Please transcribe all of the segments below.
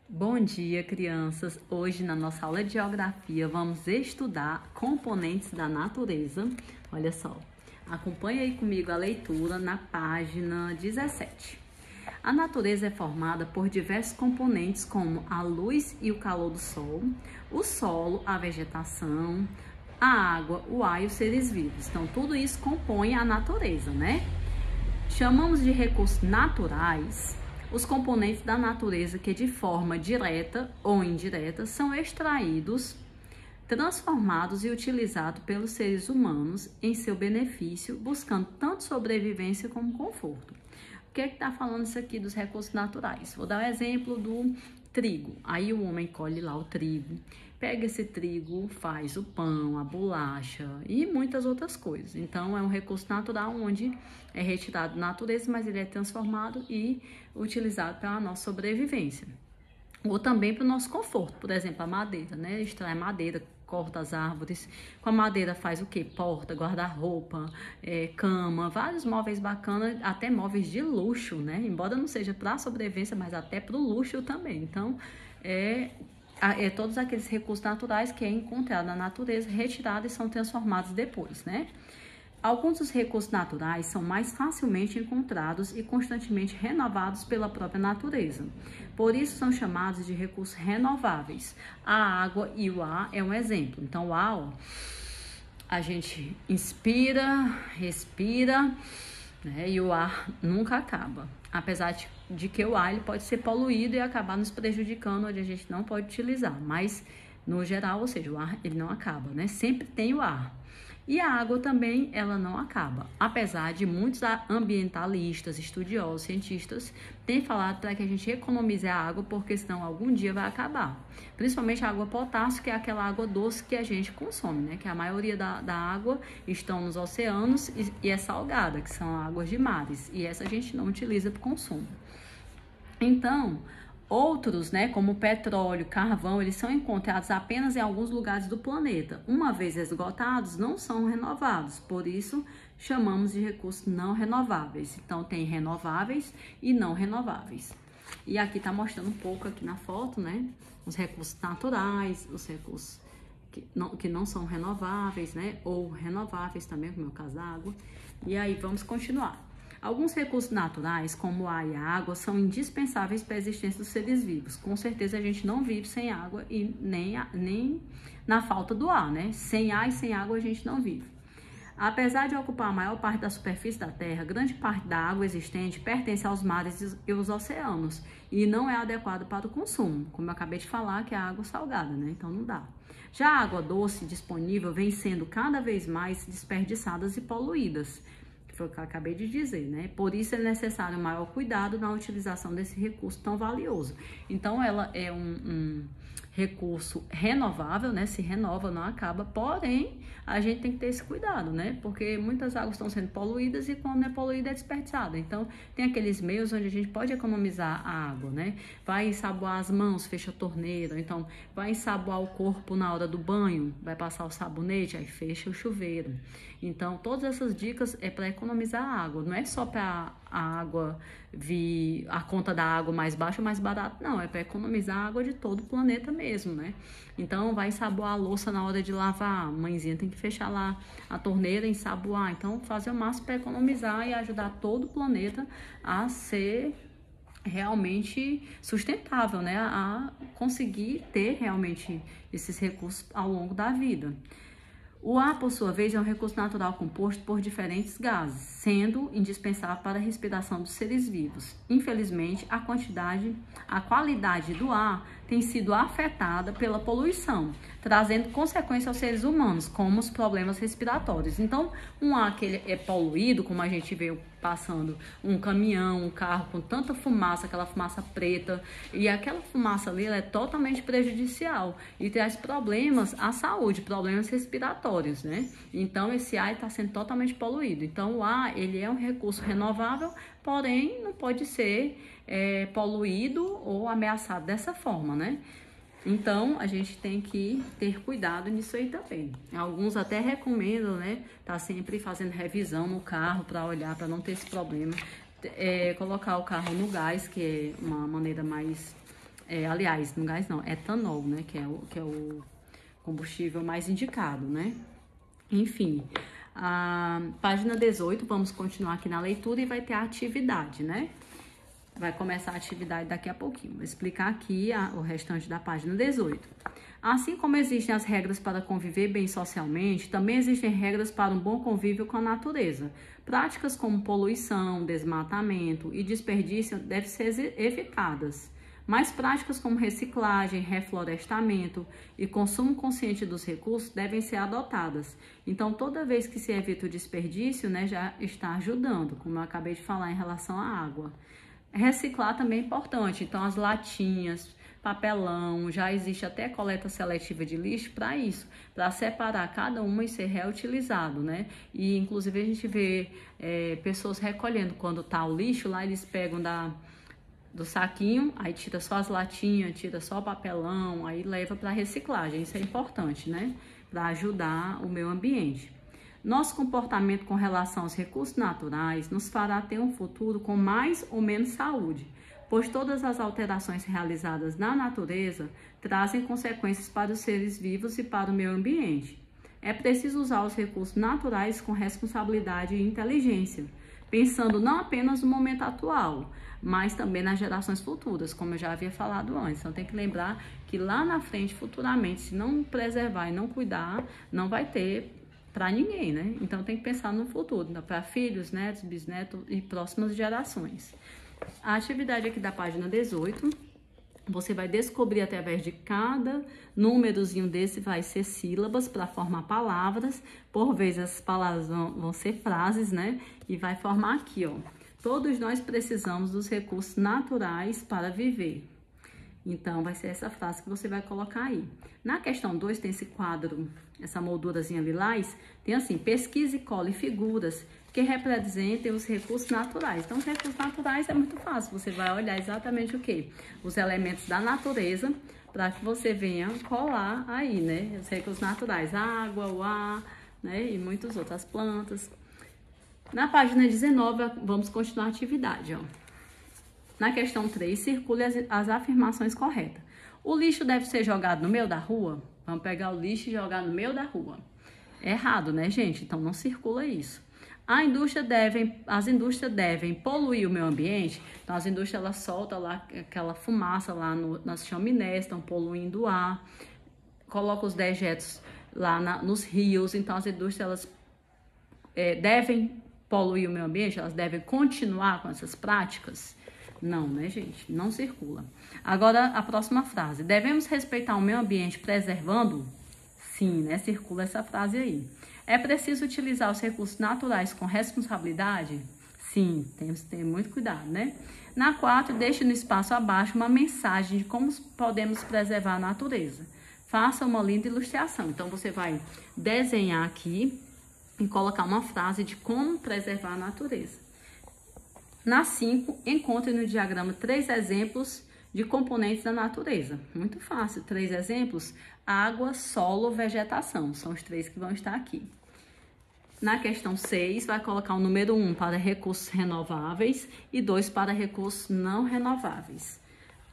Bom dia, crianças! Hoje, na nossa aula de geografia, vamos estudar componentes da natureza. Olha só, acompanha aí comigo a leitura na página 17. A natureza é formada por diversos componentes como a luz e o calor do sol, o solo, a vegetação, a água, o ar e os seres vivos. Então, tudo isso compõe a natureza, né? Chamamos de recursos naturais os componentes da natureza que de forma direta ou indireta são extraídos, transformados e utilizados pelos seres humanos em seu benefício, buscando tanto sobrevivência como conforto. O que é que está falando isso aqui dos recursos naturais? Vou dar um exemplo do trigo. Aí o homem colhe lá o trigo, pega esse trigo, faz o pão, a bolacha e muitas outras coisas. Então, é um recurso natural onde é retirado da natureza, mas ele é transformado e utilizado para a nossa sobrevivência. Ou também para o nosso conforto, por exemplo, a madeira, né? Extrai madeira, corta as árvores, com a madeira faz o que? Porta, guarda-roupa, cama, vários móveis bacanas, até móveis de luxo, né? Embora não seja para a sobrevivência, mas até para o luxo também. Então, todos aqueles recursos naturais que é encontrado na natureza, retirados e são transformados depois, né? Alguns dos recursos naturais são mais facilmente encontrados e constantemente renovados pela própria natureza. Por isso são chamados de recursos renováveis. A água e o ar é um exemplo. Então, o ar, ó, a gente inspira, respira, né, e o ar nunca acaba. Apesar de que o ar ele pode ser poluído e acabar nos prejudicando, onde a gente não pode utilizar. Mas, no geral, ou seja, o ar ele não acaba, né? Sempre tem o ar. E a água também, ela não acaba. Apesar de muitos ambientalistas, estudiosos, cientistas terem falado para que a gente economize a água, porque senão algum dia vai acabar. Principalmente a água potássio, que é aquela água doce que a gente consome, né? Que a maioria da água estão nos oceanos e é salgada, que são águas de mares. E essa a gente não utiliza para consumo. Então, outros, né, como petróleo, carvão, eles são encontrados apenas em alguns lugares do planeta. Uma vez esgotados, não são renovados, por isso chamamos de recursos não renováveis. Então, tem renováveis e não renováveis. E aqui está mostrando um pouco aqui na foto, né, os recursos naturais, os recursos que não são renováveis, né, ou renováveis também, como é o caso da água. E aí, vamos continuar. Alguns recursos naturais, como o ar e a água, são indispensáveis para a existência dos seres vivos. Com certeza a gente não vive sem água e nem na falta do ar, né? Sem ar e sem água a gente não vive. Apesar de ocupar a maior parte da superfície da Terra, grande parte da água existente pertence aos mares e aos oceanos e não é adequado para o consumo, como eu acabei de falar, que é a água salgada, né? Então não dá. Já a água doce disponível vem sendo cada vez mais desperdiçadas e poluídas. Foi o que eu acabei de dizer, né? Por isso é necessário maior cuidado na utilização desse recurso tão valioso. Então, ela é um recurso renovável, né? Se renova, não acaba, porém, a gente tem que ter esse cuidado, né? Porque muitas águas estão sendo poluídas e quando é poluída é desperdiçada. Então, tem aqueles meios onde a gente pode economizar a água, né? Vai ensaboar as mãos, fecha a torneira, então vai ensaboar o corpo na hora do banho, vai passar o sabonete, aí fecha o chuveiro. Então, todas essas dicas é para economizar a água, não é só para a água vir, a conta da água mais baixa ou mais barata, não, é para economizar a água de todo o planeta mesmo, né? Então, vai ensaboar a louça na hora de lavar, a mãezinha tem que fechar lá a torneira e ensaboar, então fazer o máximo para economizar e ajudar todo o planeta a ser realmente sustentável, né? A conseguir ter realmente esses recursos ao longo da vida. O ar, por sua vez, é um recurso natural composto por diferentes gases, sendo indispensável para a respiração dos seres vivos. Infelizmente, a qualidade do ar tem sido afetada pela poluição, trazendo consequências aos seres humanos, como os problemas respiratórios. Então, um ar que ele é poluído, como a gente vê passando um caminhão, um carro com tanta fumaça, aquela fumaça preta, e aquela fumaça ali ela é totalmente prejudicial e traz problemas à saúde, problemas respiratórios, né? Então, esse ar está sendo totalmente poluído. Então, o ar, ele é um recurso renovável, porém, não pode ser poluído ou ameaçado dessa forma, né? Então, a gente tem que ter cuidado nisso aí também. Alguns até recomendam, né? Tá sempre fazendo revisão no carro para olhar, para não ter esse problema. Colocar o carro no gás, que é uma maneira mais Aliás, no gás não, etanol, né? Que é o combustível mais indicado, né? Enfim, a página 18, vamos continuar aqui na leitura e vai ter a atividade, né? Vai começar a atividade daqui a pouquinho. Vou explicar aqui o restante da página 18. Assim como existem as regras para conviver bem socialmente, também existem regras para um bom convívio com a natureza. Práticas como poluição, desmatamento e desperdício devem ser evitadas. Mas práticas como reciclagem, reflorestamento e consumo consciente dos recursos devem ser adotadas. Então, toda vez que se evita o desperdício, né, já está ajudando, como eu acabei de falar em relação à água. Reciclar também é importante, então as latinhas, papelão, já existe até coleta seletiva de lixo para isso, para separar cada uma e ser reutilizado, né? E inclusive a gente vê pessoas recolhendo quando tá o lixo, lá eles pegam do saquinho, aí tira só as latinhas, tira só o papelão, aí leva para reciclagem, isso é importante, né? Para ajudar o meio ambiente. Nosso comportamento com relação aos recursos naturais nos fará ter um futuro com mais ou menos saúde, pois todas as alterações realizadas na natureza trazem consequências para os seres vivos e para o meio ambiente. É preciso usar os recursos naturais com responsabilidade e inteligência, pensando não apenas no momento atual, mas também nas gerações futuras, como eu já havia falado antes. Então tem que lembrar que lá na frente, futuramente, se não preservar e não cuidar, não vai ter para ninguém, né? Então tem que pensar no futuro, para filhos, netos, bisnetos e próximas gerações. A atividade aqui da página 18, você vai descobrir através de cada númerozinho desse, vai ser sílabas para formar palavras. Por vezes essas palavras vão ser frases, né? E vai formar aqui, ó. Todos nós precisamos dos recursos naturais para viver. Então, vai ser essa frase que você vai colocar aí. Na questão 2, tem esse quadro, essa moldurazinha lilás, tem assim, pesquise e cole figuras que representem os recursos naturais. Então, os recursos naturais é muito fácil, você vai olhar exatamente o quê? Os elementos da natureza, para que você venha colar aí, né? Os recursos naturais, a água, o ar, né? E muitas outras plantas. Na página 19, vamos continuar a atividade, ó. Na questão 3, circule as afirmações corretas. O lixo deve ser jogado no meio da rua? Vamos pegar o lixo e jogar no meio da rua. É errado, né, gente? Então, não circula isso. As indústrias devem poluir o meio ambiente. Então, as indústrias elas soltam lá aquela fumaça lá nas chaminés, estão poluindo o ar. Colocam os dejetos lá nos rios. Então, as indústrias elas devem poluir o meio ambiente? Elas devem continuar com essas práticas? Não, né, gente? Não circula. Agora, a próxima frase. Devemos respeitar o meio ambiente preservando? Sim, né? Circula essa frase aí. É preciso utilizar os recursos naturais com responsabilidade? Sim, temos que ter muito cuidado, né? Na 4, deixe no espaço abaixo uma mensagem de como podemos preservar a natureza. Faça uma linda ilustração. Então, você vai desenhar aqui e colocar uma frase de como preservar a natureza. Na 5, encontre no diagrama 3 exemplos de componentes da natureza. Muito fácil, 3 exemplos: água, solo, vegetação. São os 3 que vão estar aqui. Na questão 6, vai colocar o número 1 para recursos renováveis e 2 para recursos não renováveis.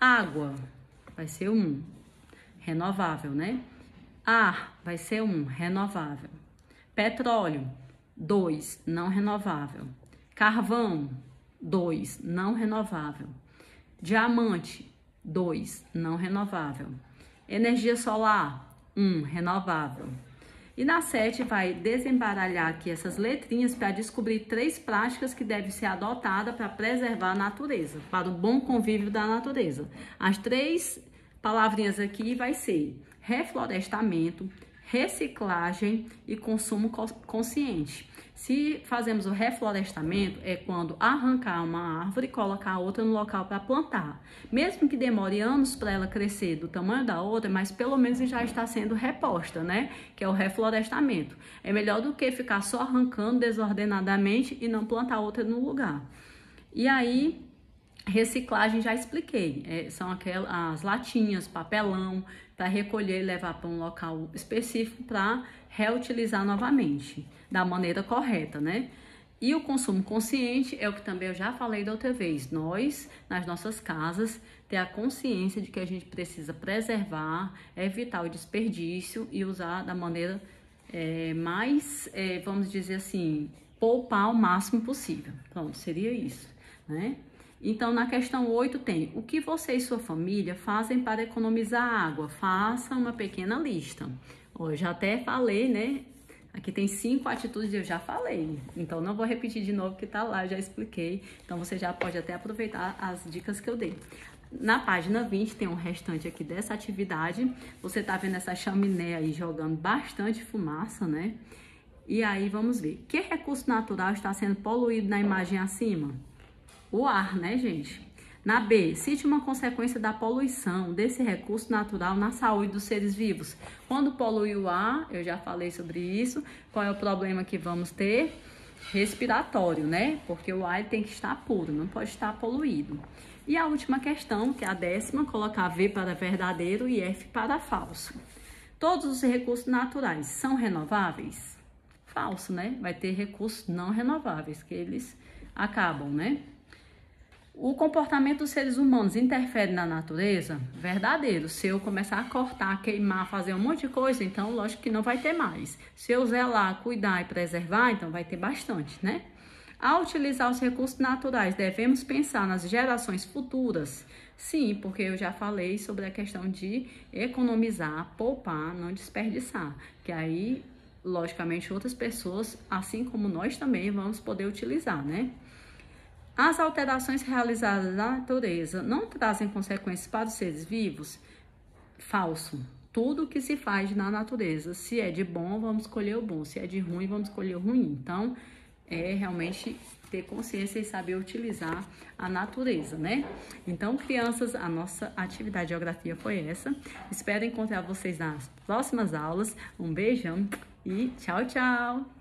Água vai ser 1, renovável, né? Ar vai ser 1, renovável. Petróleo, 2, não renovável. Carvão, 2, não renovável. Diamante, 2, não renovável. Energia solar, 1, renovável. E na 7 vai desembaralhar aqui essas letrinhas para descobrir 3 práticas que devem ser adotadas para preservar a natureza, para o bom convívio da natureza. As 3 palavrinhas aqui vai ser reflorestamento, reciclagem e consumo consciente. Se fazemos o reflorestamento, é quando arrancar uma árvore e colocar outra no local para plantar. Mesmo que demore anos para ela crescer do tamanho da outra, mas pelo menos já está sendo reposta, né? Que é o reflorestamento. É melhor do que ficar só arrancando desordenadamente e não plantar outra no lugar. E aí, reciclagem já expliquei. São aquelas latinhas, papelão, para recolher e levar para um local específico para reutilizar novamente, da maneira correta, né? E o consumo consciente é o que também eu já falei da outra vez. Nós, nas nossas casas, ter a consciência de que a gente precisa preservar, evitar o desperdício e usar da maneira mais, vamos dizer assim, poupar o máximo possível. Pronto, seria isso, né? Então, na questão 8 tem: o que você e sua família fazem para economizar água? Faça uma pequena lista. Eu já até falei, né? Aqui tem 5 atitudes, eu já falei. Então, não vou repetir de novo, que tá lá, já expliquei. Então, você já pode até aproveitar as dicas que eu dei. Na página 20 tem um restante aqui dessa atividade. Você tá vendo essa chaminé aí jogando bastante fumaça, né? E aí, vamos ver. Que recurso natural está sendo poluído na imagem acima? O ar, né, gente? Na B, cite uma consequência da poluição desse recurso natural na saúde dos seres vivos. Quando polui o ar, eu já falei sobre isso. Qual é o problema que vamos ter? Respiratório, né? Porque o ar tem que estar puro, não pode estar poluído. E a última questão, que é a 10ª, colocar V para verdadeiro e F para falso. Todos os recursos naturais são renováveis? Falso, né? Vai ter recursos não renováveis, que eles acabam, né? O comportamento dos seres humanos interfere na natureza? Verdadeiro. Se eu começar a cortar, queimar, fazer um monte de coisa, então lógico que não vai ter mais. Se eu zelar, cuidar e preservar, então vai ter bastante, né? Ao utilizar os recursos naturais, devemos pensar nas gerações futuras? Sim, porque eu já falei sobre a questão de economizar, poupar, não desperdiçar. Que aí, logicamente, outras pessoas, assim como nós também, vamos poder utilizar, né? As alterações realizadas na natureza não trazem consequências para os seres vivos? Falso. Tudo que se faz na natureza, se é de bom, vamos escolher o bom. Se é de ruim, vamos escolher o ruim. Então, é realmente ter consciência e saber utilizar a natureza, né? Então, crianças, a nossa atividade de geografia foi essa. Espero encontrar vocês nas próximas aulas. Um beijão e tchau, tchau!